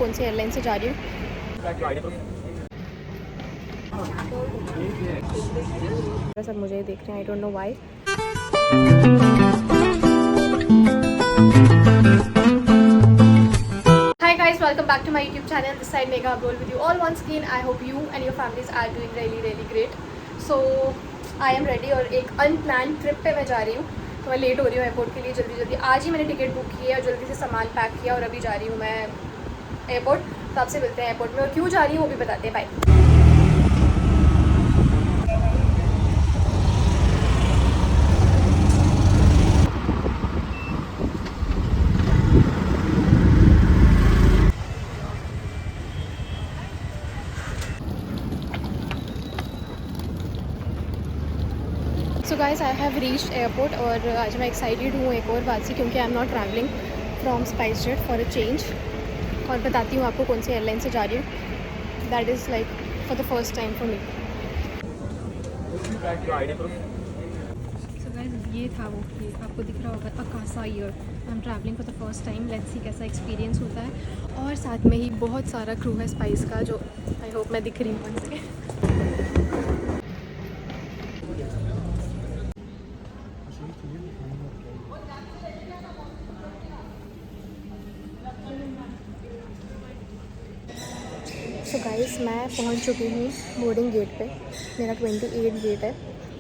कौन सी एयरलाइन से जा रही हूँ। सब मुझे देख रहे हैं, I don't know why. Welcome back to my YouTube channel. This side Megha Abrol with you all once again. I hope you and your families are doing really great. So I am ready और एक unplanned trip पे मैं जा रही हूँ, तो मैं late हो रही हूँ एयरपोर्ट के लिए। जल्दी आज ही मैंने टिकट बुक की है और जल्दी से सामान पैक किया और अभी जा रही हूँ मैं एयरपोर्ट। तो आपसे मिलते हैं एयरपोर्ट में, और क्यों जा रही हूँ वो भी बताते हैं। Bye. So guys, I have reached airport और आज मैं एक्साइटेड हूँ एक और बात से, क्योंकि I am not travelling from SpiceJet for a change. और बताती हूँ आपको कौन सी एयरलाइन से जा रही हूँ। That is like for the first time for me. So guys, ये था वो, ये आपको दिख रहा होगा Akasa year. I am travelling for the first time. Let's see कैसा एक्सपीरियंस होता है। और साथ में ही बहुत सारा क्रू है स्पाइस का, जो आई होप मैं दिख रही हूँ उनसे। सो गाइस, मैं पहुंच चुकी हूँ बोर्डिंग गेट पे। मेरा 28 गेट है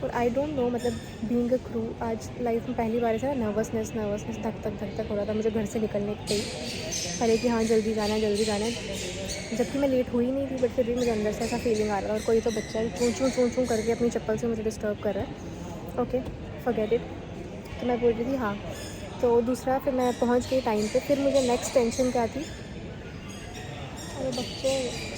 और आई डोंट नो, मतलब बीइंग अ क्रू आज लाइफ में पहली बार ऐसा नर्वसनेस धक धक हो रहा था मुझे घर से निकलने के लिए। पहले कि हाँ जल्दी जाना है, जबकि मैं लेट हुई नहीं थी, बट फिर भी मुझे अंदर से ऐसा फीलिंग आ रहा था। और कोई तो बच्चा चूँ चूँ करके अपनी चप्पल से मुझे डिस्टर्ब कर रहा है। Okay, forget it. तो मैं बोल रही थी हाँ। तो दूसरा, फिर मैं पहुँच गई टाइम पर। फिर मुझे नेक्स्ट टेंशन क्या थी, अरे बच्चे।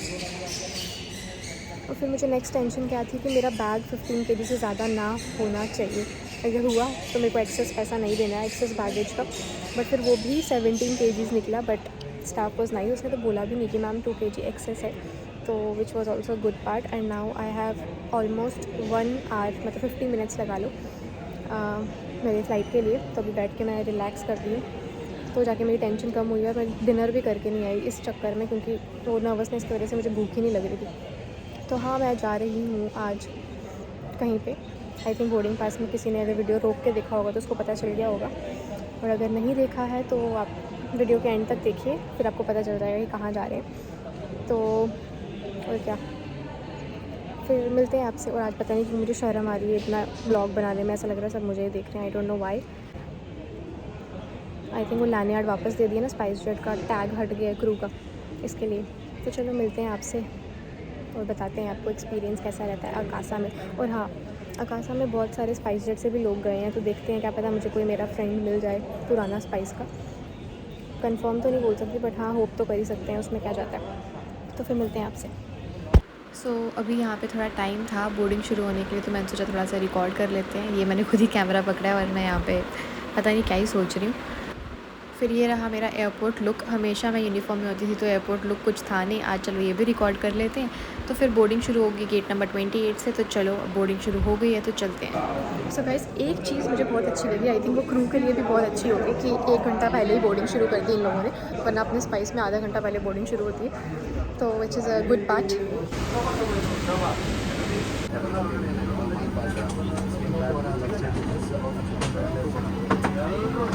और फिर मुझे नेक्स्ट टेंशन क्या थी कि मेरा बैग 15 kg से ज़्यादा ना होना चाहिए। अगर हुआ तो मेरे को एक्सेस पैसा नहीं देना है, एक्सेस बैगेज का। बट फिर वो भी 17 kg निकला। बट स्टाफ वॉज नहीं, उसने तो बोला भी नहीं कि मैम 2 kg एक्सेस है, तो which was also good part. And now I have almost 1 hour, मतलब 50 मिनट्स लगा लो मेरी फ़्लाइट के लिए। तो अभी बैठ के मैं रिलैक्स कर रही हूँ, तो जाके मेरी टेंशन कम हुई। और मैं डिनर भी करके नहीं आई इस चक्कर में, क्योंकि वो नर्वसनेस की वजह से मुझे भूख ही नहीं लग रही थी। तो हाँ, मैं जा रही हूँ आज कहीं पे। आई थिंक बोर्डिंग पास में किसी ने अगर वीडियो रोक के देखा होगा तो उसको पता चल गया होगा, और अगर नहीं देखा है तो आप वीडियो के एंड तक देखिए, फिर आपको पता चल जाएगा कि कहाँ जा रहे हैं। तो और क्या, फिर मिलते हैं आपसे। और आज पता नहीं कि मुझे शर्म आ रही है इतना ब्लॉग बनाने में, ऐसा लग रहा है सब मुझे देख रहे हैं, I don't know why. I think वो लैंडयार्ड वापस दे दिया ना, स्पाइसजेट का टैग हट गया है क्रू का, इसके लिए। तो चलो मिलते हैं आपसे और बताते हैं आपको एक्सपीरियंस कैसा रहता है अकासा में। और हाँ, अकासा में बहुत सारे स्पाइसजेट से भी लोग गए हैं, तो देखते हैं, क्या पता मुझे कोई मेरा फ्रेंड मिल जाए पुराना स्पाइस का। कंफर्म तो नहीं बोल सकती, बट हाँ होप तो कर ही सकते हैं, उसमें क्या जाता है। तो फिर मिलते हैं आपसे। सो अभी यहाँ पे थोड़ा टाइम था बोर्डिंग शुरू होने के लिए, तो मैंने सोचा थोड़ा सा रिकॉर्ड कर लेते हैं। ये मैंने खुद ही कैमरा पकड़ा है और मैं यहाँ पे पता नहीं क्या ही सोच रही हूँ। फिर ये रहा मेरा एयरपोर्ट लुक। हमेशा मैं यूनिफॉर्म में होती थी तो एयरपोर्ट लुक कुछ था नहीं। आज चलो ये भी रिकॉर्ड कर लेते हैं। तो फिर बोर्डिंग शुरू होगी गेट नंबर 28 से, तो चलो बोर्डिंग शुरू हो गई है तो चलते हैं। सो गाइस, एक चीज़ मुझे बहुत अच्छी लगी, आई थिंक वो क्रू के लिए भी बहुत अच्छी होगी कि 1 घंटा पहले ही बोर्डिंग शुरू कर दी इन लोगों ने, वरना अपने स्पाइस में आधा घंटा पहले बोर्डिंग शुरू होती है, तो which is a good part.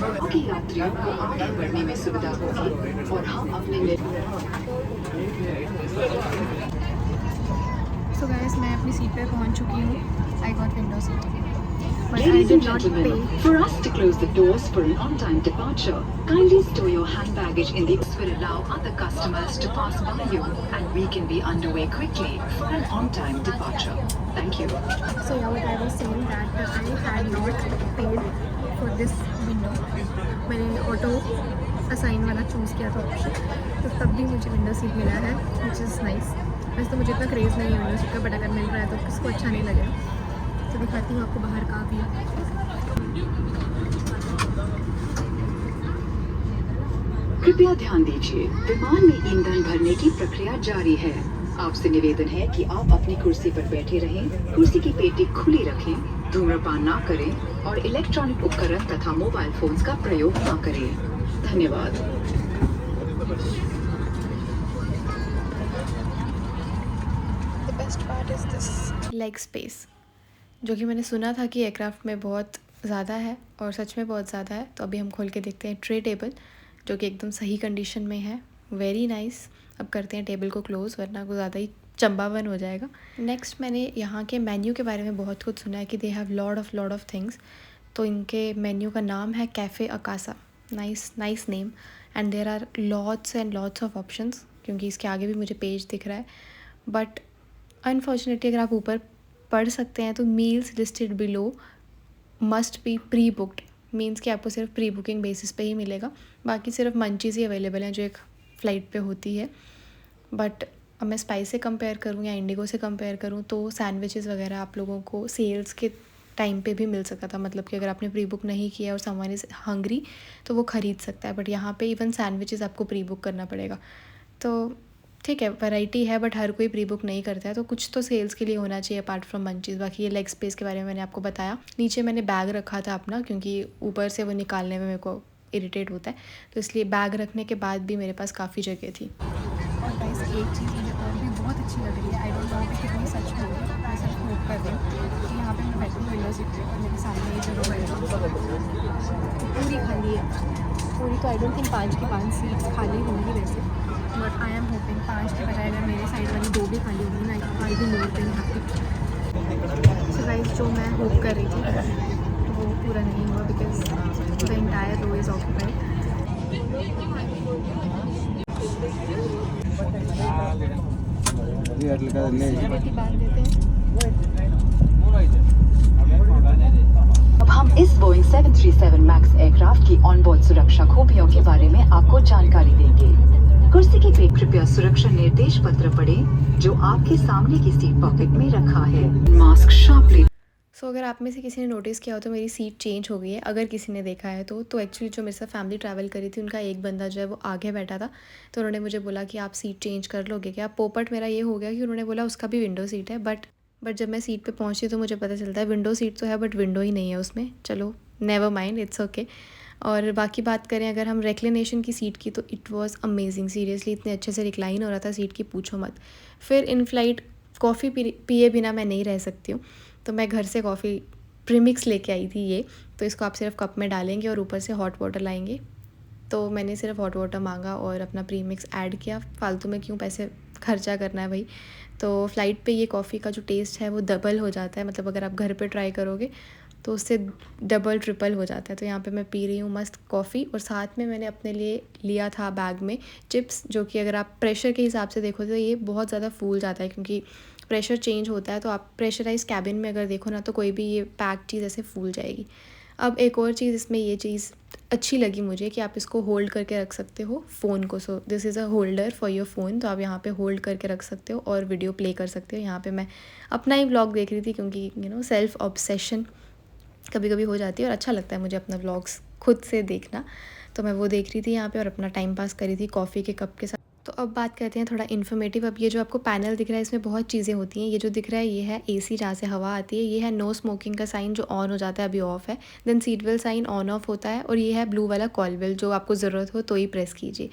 बाकी यात्रियों को आगे बढ़ने में सुविधा होगी और हम अपने सो गाइस, मैं अपनी सीट पे पहुंच चुकी हूँ। I got window seat, but I Ladies did and not gentlemen, pay. for us to close the doors for an on-time departure, kindly store your hand baggage in the. This will allow other customers to pass by you, and we can be underway quickly for an on-time departure. Thank you. So yeah, what I was saying that I had not paid for this window. मैंने auto assign वाला choose किया था option, तो तब भी मुझे window seat मिला है, विच इज़ नाइस। वैसे तो मुझे इतना क्रेज़ नहीं है विंडो सीट का, बट अगर मिल रहा है तो किसको अच्छा नहीं लगेगा। तो दिखाती हूँ आपको बाहर का व्यू। कृपया ध्यान दीजिए, विमान में ईंधन भरने की प्रक्रिया जारी है। आपसे निवेदन है कि आप अपनी कुर्सी पर बैठे रहें, कुर्सी की पेटी खुली रखें, धूम्रपान ना करें और इलेक्ट्रॉनिक उपकरण तथा मोबाइल फोन्स का प्रयोग ना करें। धन्यवाद। Next part is this leg space, जो कि मैंने सुना था कि एयरक्राफ्ट में बहुत ज़्यादा है और सच में बहुत ज़्यादा है। तो अभी हम खोल के देखते हैं ट्रे टेबल, जो कि एकदम सही कंडीशन में है। Very nice. अब करते हैं टेबल को क्लोज़, वरना कुछ ज़्यादा ही चंबावन हो जाएगा। नेक्स्ट, मैंने यहाँ के मेन्यू के बारे में बहुत कुछ सुना है कि they have lot of things. तो इनके मेन्यू का नाम है cafe Akasa. Nice name. And there are lots and lots of options, क्योंकि इसके आगे भी मुझे पेज दिख रहा है। बट अनफॉर्चुनेटली अगर आप ऊपर पढ़ सकते हैं तो meals listed below must be pre booked, means कि आपको सिर्फ प्री बुकिंग बेसिस पे ही मिलेगा। बाकी सिर्फ मंचीज़ ही अवेलेबल हैं जो एक फ़्लाइट पे होती है। बट अब मैं स्पाइस से कंपेयर करूँ या इंडिगो से कंपेयर करूँ तो सैंडविचेस वगैरह आप लोगों को सेल्स के टाइम पे भी मिल सकता था। मतलब कि अगर आपने प्री बुक नहीं किया और समवन इज़ हंग्री तो वो ख़रीद सकता है। बट यहाँ पे इवन सैंडविचेस आपको प्री बुक करना पड़ेगा। तो ठीक है, वैरायटी है, बट हर कोई प्री बुक नहीं करता है। तो कुछ तो सेल्स के लिए होना चाहिए अपार्ट फ्रॉम मंचीज़। बाकी ये लेग स्पेस के बारे में मैंने आपको बताया। नीचे मैंने बैग रखा था अपना, क्योंकि ऊपर से वो निकालने में मेरे को इरिटेट होता है, तो इसलिए बैग रखने के बाद भी मेरे पास काफ़ी जगह थी। और गाइस, एक चीज़ मुझे और भी बहुत अच्छी लग रही है। आई डोंट नो कि कितनी सच में होगी, मैं सिर्फ होप कर रही हूँ कि यहाँ पे मैं बैठी विंडो सीट पे और मेरे सामने ये जगह पूरी खाली है। पूरी तो आई डोंट थिंक 5 की 5 सीट्स खाली होंगी वैसे, बट आई एम होपिंग 5 के बजाय अगर मेरे साइड वाली 2 भी खाली होगी ना, I be more than happy. So guys, जो मैं होप कर रही थी वो पूरा नहीं हुआ, because the entire row is occupied. अब हम इस बोइंग 737 मैक्स एयरक्राफ्ट की ऑनबोर्ड सुरक्षा खूबियों के बारे में आपको जानकारी देंगे। कुर्सी के पे कृपया सुरक्षा निर्देश पत्र पढ़ें जो आपके सामने की सीट पॉकेट में रखा है। Mask sharply. सो अगर आप में से किसी ने नोटिस किया हो तो मेरी सीट चेंज हो गई है। अगर किसी ने देखा है तो एक्चुअली जो मेरे साथ फैमिली ट्रैवल करी थी उनका एक बंदा जो है वो आगे बैठा था, तो उन्होंने मुझे बोला कि आप सीट चेंज कर लोगे क्या। पोपट मेरा ये हो गया कि उन्होंने बोला उसका भी विंडो सीट है, बट जब मैं सीट पे पहुंची तो मुझे पता चलता है विंडो सीट तो है बट विंडो ही नहीं है उसमें। चलो, नेवर माइंड, इट्स ओके। और बाकी बात करें अगर हम रेक्लिनेशन की सीट की, तो इट वाज अमेजिंग। सीरियसली इतने अच्छे से रिक्लाइन हो रहा था सीट की, पूछो मत। फिर इन फ्लाइट कॉफ़ी पिए बिना मैं नहीं रह सकती हूँ, तो मैं घर से कॉफ़ी प्रीमिक्स लेके आई थी ये। तो इसको आप सिर्फ कप में डालेंगे और ऊपर से हॉट वाटर लाएंगे। तो मैंने सिर्फ हॉट वाटर मांगा और अपना प्रीमिक्स ऐड किया। फालतू में क्यों पैसे खर्चा करना है भाई। तो फ़्लाइट पे ये कॉफ़ी का जो टेस्ट है वो डबल हो जाता है। मतलब अगर आप घर पे ट्राई करोगे तो उससे डबल ट्रिपल हो जाता है। तो यहाँ पे मैं पी रही हूँ मस्त कॉफ़ी, और साथ में मैंने अपने लिए लिया था बैग में चिप्स, जो कि अगर आप प्रेशर के हिसाब से देखो तो ये बहुत ज़्यादा फूल जाता है, क्योंकि प्रेशर चेंज होता है। तो आप प्रेशराइज कैबिन में अगर देखो ना तो कोई भी ये पैक चीज़ ऐसे फूल जाएगी। अब एक और चीज़ इसमें ये चीज़ अच्छी लगी मुझे कि आप इसको होल्ड करके रख सकते हो फ़ोन को। सो this is a holder for your phone, तो आप यहाँ पे होल्ड करके रख सकते हो और वीडियो प्ले कर सकते हो। यहाँ पे मैं अपना ही व्लॉग देख रही थी, क्योंकि सेल्फ ऑब्सेशन कभी कभी हो जाती है और अच्छा लगता है मुझे अपना व्लॉग्स खुद से देखना। तो मैं वो देख रही थी यहाँ पे और अपना टाइम पास कर रही थी कॉफ़ी के कप के साथ। तो अब बात करते हैं थोड़ा इन्फॉर्मेटिव। अब ये जो आपको पैनल दिख रहा है इसमें बहुत चीज़ें होती हैं। ये जो दिख रहा है ये है एसी, जहाँ से हवा आती है। ये है नो स्मोकिंग का साइन जो ऑन हो जाता है, अभी ऑफ है। Then seat belt sign on off होता है, और ये है ब्लू वाला कॉल बेल, जो आपको ज़रूरत हो तो ही प्रेस कीजिए।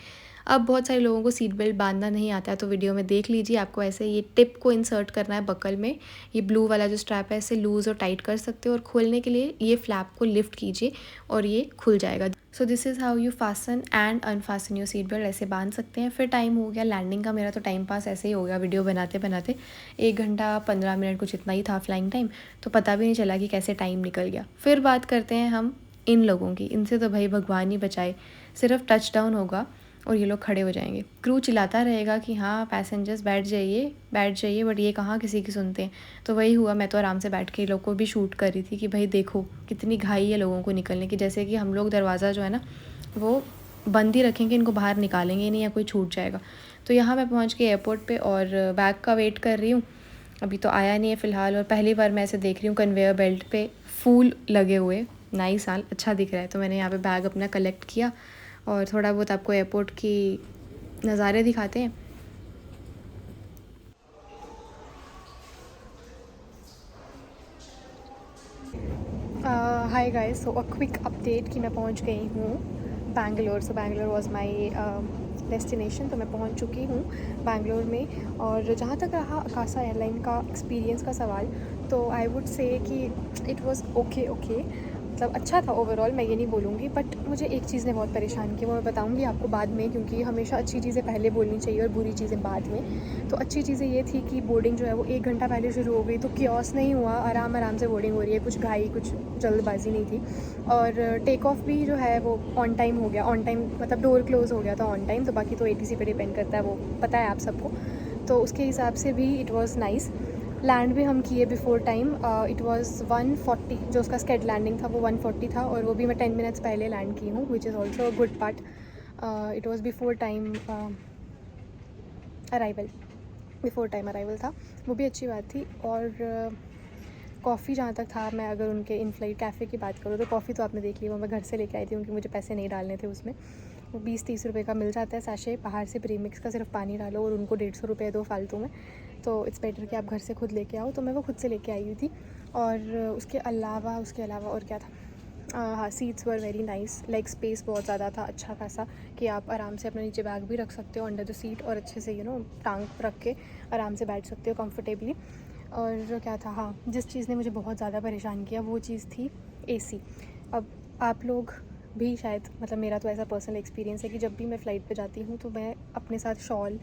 अब बहुत सारे लोगों को सीट बेल्ट बांधना नहीं आता है, तो वीडियो में देख लीजिए। आपको ऐसे ये टिप को इंसर्ट करना है बकल में। ये ब्लू वाला जो स्ट्रैप है ऐसे लूज़ और टाइट कर सकते हो, और खोलने के लिए ये फ्लैप को लिफ्ट कीजिए और ये खुल जाएगा। So this is how you fasten and unfasten your seat belt, ऐसे बांध सकते हैं। फिर टाइम हो गया लैंडिंग का। मेरा तो टाइम पास ऐसे ही हो गया वीडियो बनाते बनाते। 1 घंटा 15 मिनट कुछ इतना ही था फ्लाइंग टाइम, तो पता भी नहीं चला कि कैसे टाइम निकल गया। फिर बात करते हैं हम इन लोगों की। इनसे तो भाई भगवान ही बचाए। सिर्फ टच डाउन होगा और ये लोग खड़े हो जाएंगे। क्रू चिल्लाता रहेगा कि हाँ पैसेंजर्स बैठ जाइए, बट ये कहाँ किसी की सुनते हैं। तो वही हुआ, मैं तो आराम से बैठ के लोग को भी शूट कर रही थी कि भाई देखो कितनी घाई है लोगों को निकलने की। जैसे कि हम लोग दरवाज़ा जो है ना वो बंद ही रखेंगे, इनको बाहर निकालेंगे नहीं या कोई छूट जाएगा। तो यहाँ मैं पहुँच गई एयरपोर्ट पे और बैग का वेट कर रही हूँ। अभी तो आया नहीं है फ़िलहाल, और पहली बार मैं ऐसे देख रही हूँ कन्वेयर बेल्ट पे फूल लगे हुए। नई साल अच्छा दिख रहा है। तो मैंने यहाँ पे बैग अपना कलेक्ट किया और थोड़ा बहुत आपको एयरपोर्ट की नज़ारे दिखाते हैं। Hi guys, so a quick update कि मैं पहुंच गई हूँ बैंगलोर। सो बैंगलोर वॉज माई डेस्टिनेशन। तो मैं पहुंच चुकी हूँ बैंगलोर में। और जहाँ तक रहा अकासा एयरलाइन का एक्सपीरियंस का सवाल, तो आई वुड से कि इट वाज ओके मतलब अच्छा था ओवरऑल, मैं ये नहीं बोलूँगी। बट मुझे एक चीज़ ने बहुत परेशान किया, वो मैं बताऊँगी आपको बाद में, क्योंकि हमेशा अच्छी चीज़ें पहले बोलनी चाहिए और बुरी चीज़ें बाद में। तो अच्छी चीज़ें ये थी कि बोर्डिंग जो है वो 1 घंटा पहले शुरू हो गई, तो कियोस नहीं हुआ, आराम से बोर्डिंग हो रही है, कुछ घाई कुछ जल्दबाजी नहीं थी। और टेक ऑफ भी जो है वो ऑन टाइम हो गया, ऑन टाइम मतलब डोर क्लोज़ हो गया था ऑन टाइम। तो बाकी तो ATC पे डिपेंड करता है, वो पता है आप सबको। तो उसके हिसाब से भी इट वाज नाइस। लैंड भी हम किए बिफ़ोर टाइम। इट वाज 1:40, जो उसका स्केड लैंडिंग था वो 1:40 था, और वो भी मैं 10 मिनट्स पहले लैंड की हूँ, which is also a good part. It was before time arrival था, वो भी अच्छी बात थी। और कॉफ़ी जहाँ तक था, मैं अगर उनके इन फ्लाइट कैफ़े की बात करूँ तो कॉफ़ी तो आपने देख ली, वो मैं घर से लेके आई थी क्योंकि मुझे पैसे नहीं डालने थे उसमें। वो 20-30 रुपये का मिल जाता है सैशे, बाहर से प्रीमिक्स का, सिर्फ पानी डालो और उनको 150 रुपये दो फालतू में। तो इट्स बेटर कि आप घर से खुद लेके आओ, तो मैं वो खुद से लेके आई हुई थी। और उसके अलावा और क्या था, हाँ, seats were very nice, leg space बहुत ज़्यादा था, अच्छा खासा, कि आप आराम से अपना नीचे बैग भी रख सकते हो अंडर द सीट, और अच्छे से टांग रख के आराम से बैठ सकते हो कंफर्टेबली। और क्या था, हाँ, जिस चीज़ ने मुझे बहुत ज़्यादा परेशान किया वो चीज़ थी AC। अब आप लोग भी शायद, मतलब मेरा तो ऐसा पर्सनल एक्सपीरियंस है कि जब भी मैं फ़्लाइट पे जाती हूँ तो मैं अपने साथ शॉल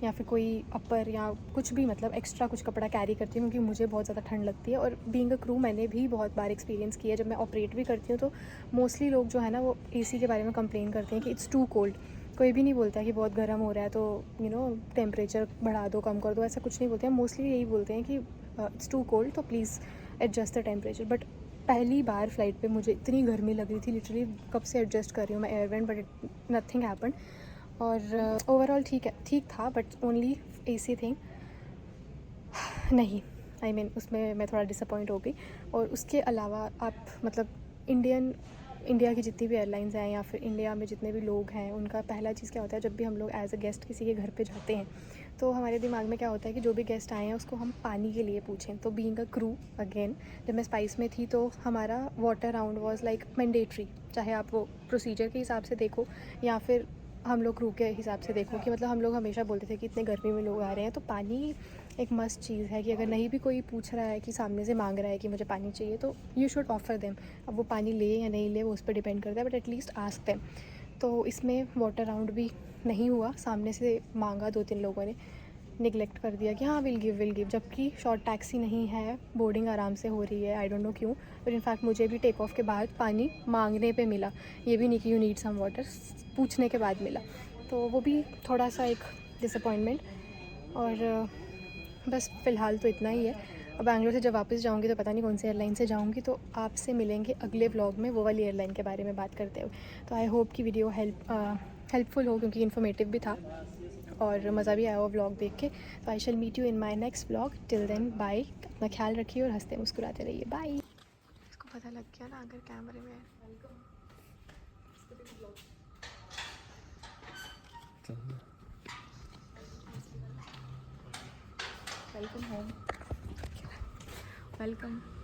या फिर कोई अपर या कुछ भी, मतलब एक्स्ट्रा कुछ कपड़ा कैरी करती हूँ, क्योंकि मुझे बहुत ज़्यादा ठंड लगती है। और बीइंग अ क्रू मैंने भी बहुत बार एक्सपीरियंस किया है, जब मैं ऑपरेट भी करती हूँ तो मोस्टली लोग जो है ना वो AC के बारे में कंप्लेन करते हैं कि इट्स टू कोल्ड। कोई भी नहीं बोलता है कि बहुत गर्म हो रहा है तो टेम्परेचर बढ़ा दो, कम कर दो, ऐसा कुछ नहीं बोलते हैं। मोस्टली यही बोलते हैं कि इट्स टू कोल्ड, तो please adjust the temperature. But पहली बार फ्लाइट पे मुझे इतनी गर्मी लग रही थी, लिटरली कब से एडजस्ट कर रही हूँ मैं एयरवेंट, बट नथिंग हैपन। और ओवरऑल ठीक था, बट ओनली AC थिंग नहीं, आई मीन उसमें मैं थोड़ा डिसअपॉइंट हो गई। और उसके अलावा आप मतलब इंडिया की जितनी भी एयरलाइंस हैं या फिर इंडिया में जितने भी लोग हैं, उनका पहला चीज़ क्या होता है, जब भी हम लोग एज अ गेस्ट किसी के घर पे जाते हैं तो हमारे दिमाग में क्या होता है कि जो भी गेस्ट आए हैं उसको हम पानी के लिए पूछें। तो बीइंग अ क्रू अगेन, जब मैं स्पाइस में थी तो हमारा water round was like mandatory, चाहे आप वो प्रोसीजर के हिसाब से देखो या फिर हम लोग क्रू के हिसाब से देखो, कि मतलब हम लोग हमेशा बोलते थे कि इतने गर्मी में लोग आ रहे हैं तो पानी एक मस्ट चीज़ है, कि अगर नहीं भी कोई पूछ रहा है कि सामने से मांग रहा है कि मुझे पानी चाहिए, तो यू शुड ऑफ़र देम। अब वो पानी ले या नहीं ले वो उस पर डिपेंड करता है, बट एटलीस्ट आस्क देम। तो इसमें वाटर राउंड भी नहीं हुआ, सामने से मांगा 2-3 लोगों ने, निगलेक्ट कर दिया कि हाँ विल गिव, जबकि शॉर्ट टैक्सी नहीं है, बोर्डिंग आराम से हो रही है। आई डोंट नो क्यों, और इनफैक्ट मुझे भी टेक ऑफ के बाद पानी मांगने पे मिला, ये भी नहीं कि यू नीड सम वाटर, पूछने के बाद मिला। तो वो भी थोड़ा सा एक डिसअपॉइंटमेंट। और बस फ़िलहाल तो इतना ही है। अब बैंगलोर से जब वापस जाऊँगी तो पता नहीं कौन सी एयरलाइन से जाऊँगी, तो आपसे मिलेंगे अगले व्लॉग में वो वाली एयरलाइन के बारे में बात करते हुए। तो आई होप कि वीडियो हेल्पफुल हो, क्योंकि इन्फॉर्मेटिव भी था और मज़ा भी आया वो व्लॉग देख के। तो I shall meet you in my next vlog. Till then bye, अपना ख्याल रखिए और हंसते मुस्कुराते रहिए। बाय। इसको पता लग गया ना अगर कैमरे में वेलकम होम, वेलकम।